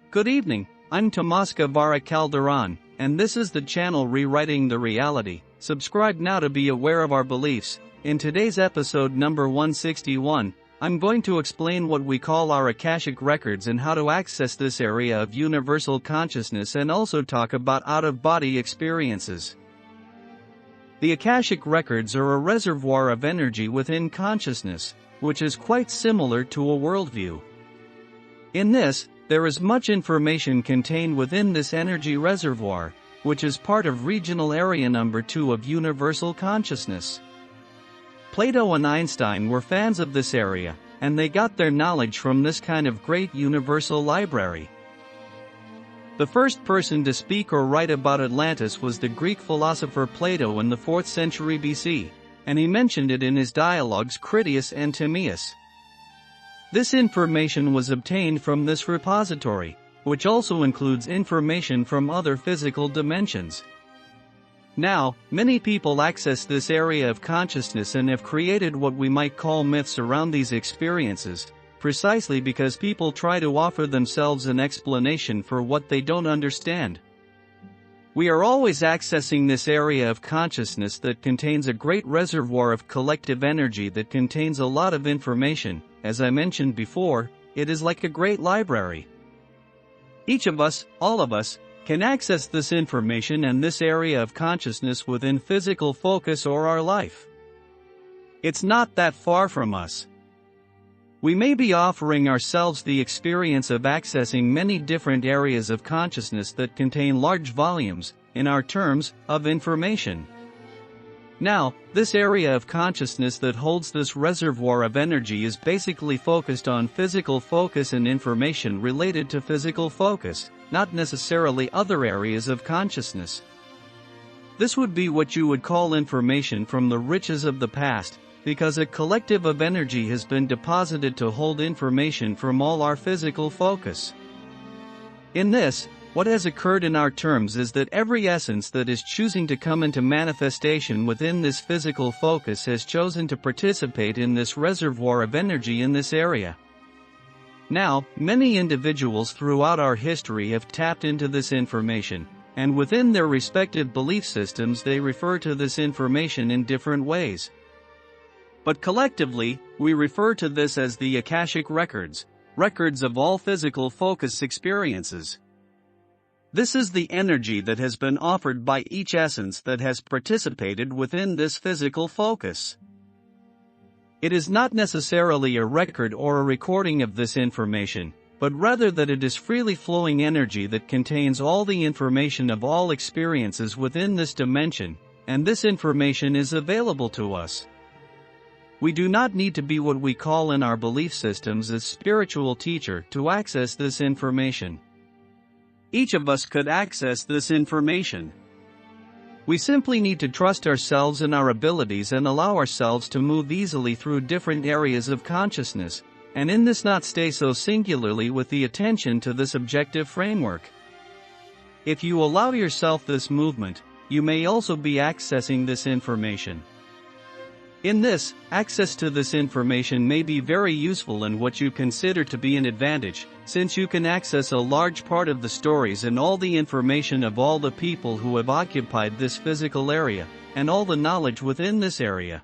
Good evening, I'm Tomas Guevara Calderon, and this is the channel Rewriting the Reality. Subscribe now to be aware of our beliefs. In today's episode number 161, I'm going to explain what we call our Akashic records and how to access this area of universal consciousness, and also talk about out-of-body experiences. The Akashic records are a reservoir of energy within consciousness, which is quite similar to a worldview. In this, there is much information contained within this energy reservoir, which is part of regional area number 2 of universal consciousness. Plato and Einstein were fans of this area, and they got their knowledge from this kind of great universal library. The first person to speak or write about Atlantis was the Greek philosopher Plato in the 4th century BC, and he mentioned it in his dialogues Critias and Timaeus. This information was obtained from this repository, which also includes information from other physical dimensions. Now, many people access this area of consciousness and have created what we might call myths around these experiences, precisely because people try to offer themselves an explanation for what they don't understand. We are always accessing this area of consciousness that contains a great reservoir of collective energy that contains a lot of information. As I mentioned before, it is like a great library. Each of us, all of us, can access this information and this area of consciousness within physical focus or our life. It's not that far from us. We may be offering ourselves the experience of accessing many different areas of consciousness that contain large volumes, in our terms, of information. Now, this area of consciousness that holds this reservoir of energy is basically focused on physical focus and information related to physical focus, not necessarily other areas of consciousness. This would be what you would call information from the riches of the past, because a collective of energy has been deposited to hold information from all our physical focus. In this, what has occurred in our terms is that every essence that is choosing to come into manifestation within this physical focus has chosen to participate in this reservoir of energy in this area. Now, many individuals throughout our history have tapped into this information, and within their respective belief systems they refer to this information in different ways. But collectively, we refer to this as the Akashic records, records of all physical focus experiences. This is the energy that has been offered by each essence that has participated within this physical focus. It is not necessarily a record or a recording of this information, but rather that it is freely flowing energy that contains all the information of all experiences within this dimension, and this information is available to us. We do not need to be what we call in our belief systems a spiritual teacher to access this information. Each of us could access this information. We simply need to trust ourselves and our abilities and allow ourselves to move easily through different areas of consciousness, and in this not stay so singularly with the attention to this objective framework. If you allow yourself this movement, you may also be accessing this information. In this, access to this information may be very useful and what you consider to be an advantage, since you can access a large part of the stories and all the information of all the people who have occupied this physical area, and all the knowledge within this area.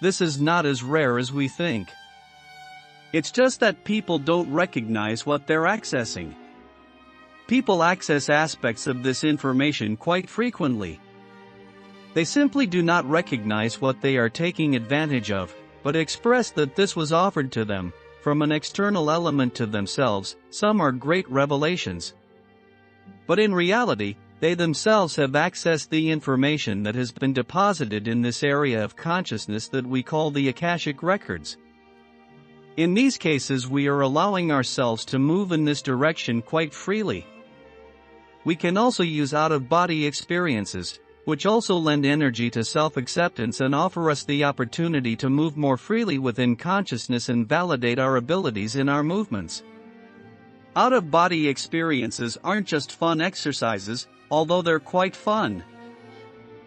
This is not as rare as we think. It's just that people don't recognize what they're accessing. People access aspects of this information quite frequently. They simply do not recognize what they are taking advantage of, but express that this was offered to them, from an external element to themselves. Some are great revelations. But in reality, they themselves have accessed the information that has been deposited in this area of consciousness that we call the Akashic records. In these cases we are allowing ourselves to move in this direction quite freely. We can also use out-of-body experiences, which also lend energy to self-acceptance and offer us the opportunity to move more freely within consciousness and validate our abilities in our movements. Out-of-body experiences aren't just fun exercises, although they're quite fun.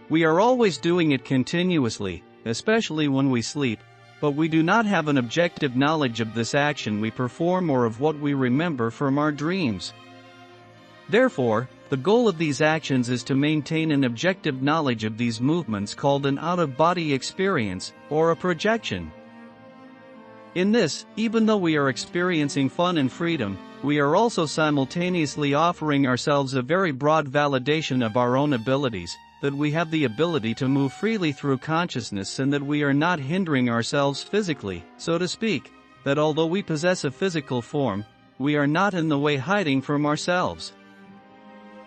We are always doing it continuously, especially when we sleep, but we do not have an objective knowledge of this action we perform or of what we remember from our dreams. Therefore, the goal of these actions is to maintain an objective knowledge of these movements called an out-of-body experience, or a projection. In this, even though we are experiencing fun and freedom, we are also simultaneously offering ourselves a very broad validation of our own abilities, that we have the ability to move freely through consciousness and that we are not hindering ourselves physically, so to speak, that although we possess a physical form, we are not in the way hiding from ourselves.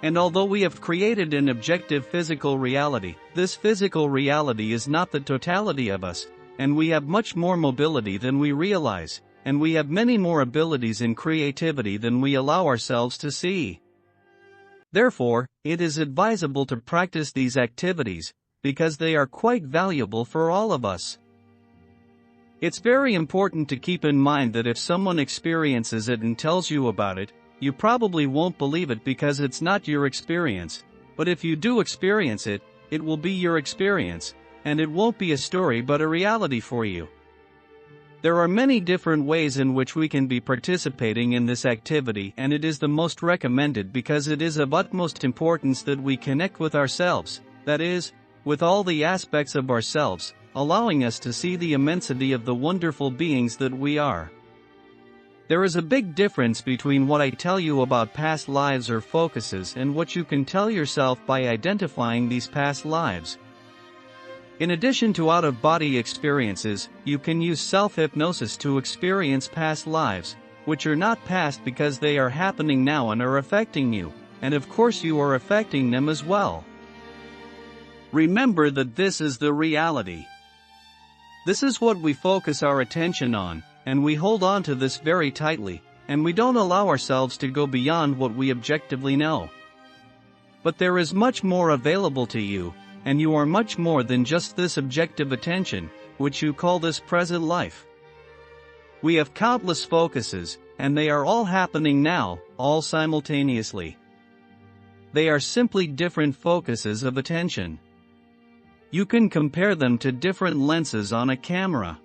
And although we have created an objective physical reality, this physical reality is not the totality of us, and we have much more mobility than we realize, and we have many more abilities and creativity than we allow ourselves to see. Therefore, it is advisable to practice these activities, because they are quite valuable for all of us. It's very important to keep in mind that if someone experiences it and tells you about it, you probably won't believe it because it's not your experience, but if you do experience it, it will be your experience, and it won't be a story but a reality for you. There are many different ways in which we can be participating in this activity, and it is the most recommended because it is of utmost importance that we connect with ourselves, that is, with all the aspects of ourselves, allowing us to see the immensity of the wonderful beings that we are. There is a big difference between what I tell you about past lives or focuses and what you can tell yourself by identifying these past lives. In addition to out-of-body experiences, you can use self-hypnosis to experience past lives, which are not past because they are happening now and are affecting you, and of course you are affecting them as well. Remember that this is the reality. This is what we focus our attention on, and we hold on to this very tightly, and we don't allow ourselves to go beyond what we objectively know. But there is much more available to you, and you are much more than just this objective attention, which you call this present life. We have countless focuses, and they are all happening now, all simultaneously. They are simply different focuses of attention. You can compare them to different lenses on a camera.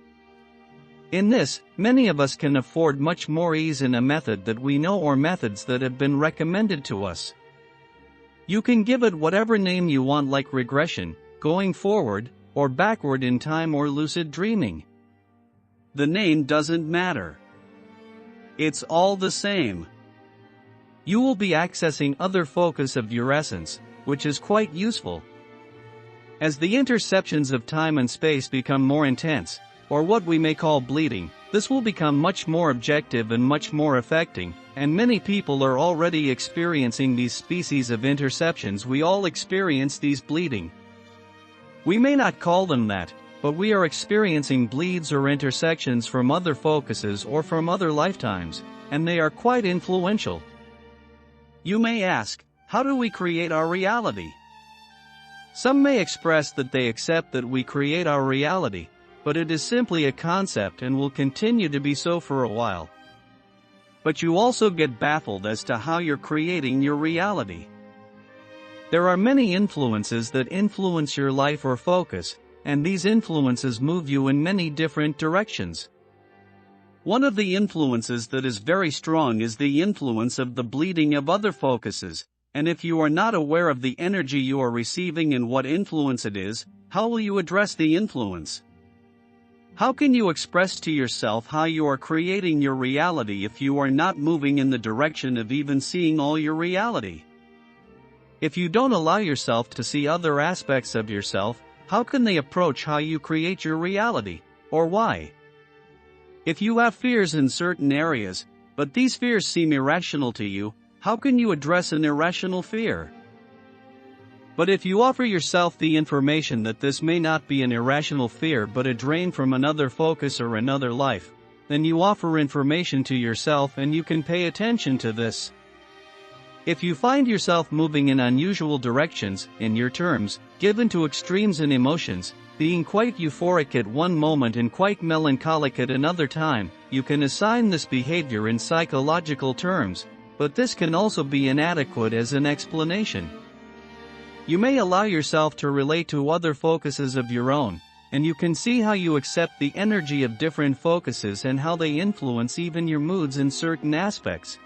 In this, many of us can afford much more ease in a method that we know or methods that have been recommended to us. You can give it whatever name you want, like regression, going forward, or backward in time, or lucid dreaming. The name doesn't matter. It's all the same. You will be accessing other focus of your essence, which is quite useful. As the interceptions of time and space become more intense, or what we may call bleeding, this will become much more objective and much more affecting, and many people are already experiencing these species of interceptions. We all experience these bleeding. We may not call them that, but we are experiencing bleeds or intersections from other focuses or from other lifetimes, and they are quite influential. You may ask, how do we create our reality? Some may express that they accept that we create our reality, but it is simply a concept and will continue to be so for a while. But you also get baffled as to how you're creating your reality. There are many influences that influence your life or focus, and these influences move you in many different directions. One of the influences that is very strong is the influence of the bleeding of other focuses, and if you are not aware of the energy you are receiving and what influence it is, how will you address the influence? How can you express to yourself how you are creating your reality if you are not moving in the direction of even seeing all your reality? If you don't allow yourself to see other aspects of yourself, how can they approach how you create your reality, or why? If you have fears in certain areas, but these fears seem irrational to you, how can you address an irrational fear? But if you offer yourself the information that this may not be an irrational fear but a drain from another focus or another life, then you offer information to yourself and you can pay attention to this. If you find yourself moving in unusual directions, in your terms, given to extremes in emotions, being quite euphoric at one moment and quite melancholic at another time, you can assign this behavior in psychological terms, but this can also be inadequate as an explanation. You may allow yourself to relate to other focuses of your own, and you can see how you accept the energy of different focuses and how they influence even your moods in certain aspects.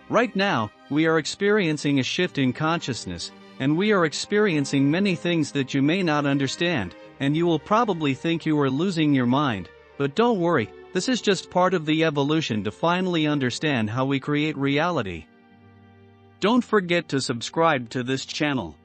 Right now, we are experiencing a shift in consciousness, and we are experiencing many things that you may not understand, and you will probably think you are losing your mind, but don't worry, this is just part of the evolution to finally understand how we create reality. Don't forget to subscribe to this channel.